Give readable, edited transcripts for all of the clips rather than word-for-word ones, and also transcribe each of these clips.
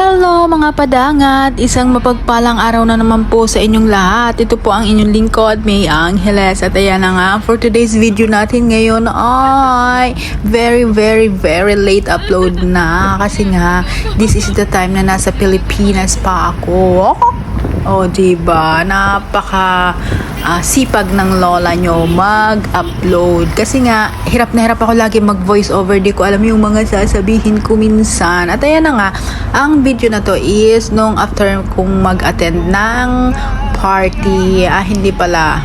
Hello mga padangat! Isang mapagpalang araw na naman po sa inyong lahat. Ito po ang inyong lingkod, May Angeles. At ayan na nga, for today's video natin ngayon ay very late upload na. Kasi nga, this is the time na nasa Pilipinas pa ako. O diba, napaka sipag ng lola nyo mag-upload. Kasi nga, hirap na hirap ako lagi mag-voice over. Di ko alam yung mga sasabihin ko minsan. At ayan na nga, ang video na to is nung after kong mag-attend ng party, hindi pala,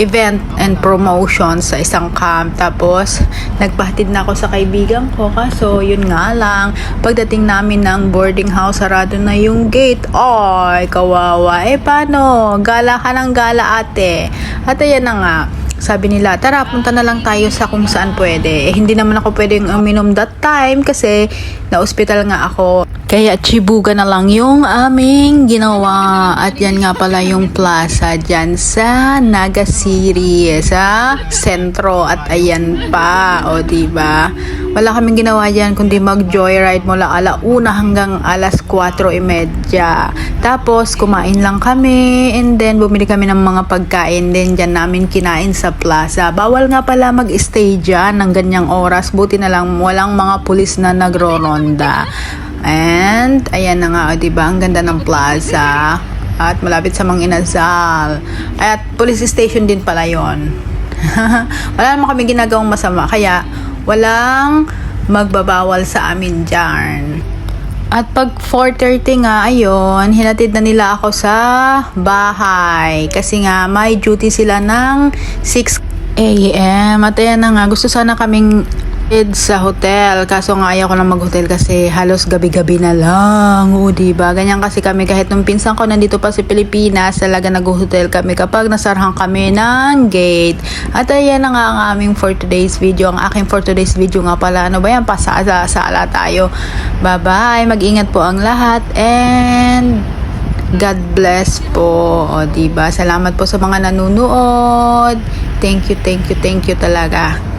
event and promotion sa isang camp. Tapos, nagpahatid na ako sa kaibigan ko. Kaso, yun nga lang, pagdating namin ng boarding house, sarado na yung gate. Ay, kawawa. Paano? Gala ka ng gala, ate. At ayan na nga, sabi nila, tara, punta na lang tayo sa kung saan pwede. Hindi naman ako pwedeng uminom that time kasi na-hospital nga ako. Kaya chibuga na lang yung aming ginawa. At yan nga pala yung plaza dyan sa Naga City, sa sentro. At ayan pa, o diba? Wala kaming ginawa dyan kundi mag-joyride mula 1:00 hanggang 4:30. Tapos kumain lang kami and then bumili kami ng mga pagkain din dyan namin kinain sa plaza. Bawal nga pala mag-stay dyan ng ganyang oras. Buti na lang walang mga pulis na nagro-ronda. And ayan na nga, o diba? Ang ganda ng plaza at malapit sa Mang Inasal. At police station din pala yon. Wala naman kami ginagawang masama kaya walang magbabawal sa amin dyan. At pag 4:30 nga, ayun, hinatid na nila ako sa bahay. Kasi nga, may duty sila ng 6 a.m. At ayan na nga, gusto sana kaming sa hotel. Kaso nga ayaw ko lang mag-hotel kasi halos gabi-gabi na lang. O diba? Ganyan kasi kami kahit nung pinsan ko nandito pa sa Pilipinas, talaga nag-hotel kami kapag nasarhan kami ng gate. At ayan na nga ang aming for today's video. Ang aking for today's video nga pala. Ano ba yan? Pasala tayo. Bye-bye. Mag-ingat po ang lahat and God bless po. O diba? Salamat po sa mga nanonood. Thank you talaga.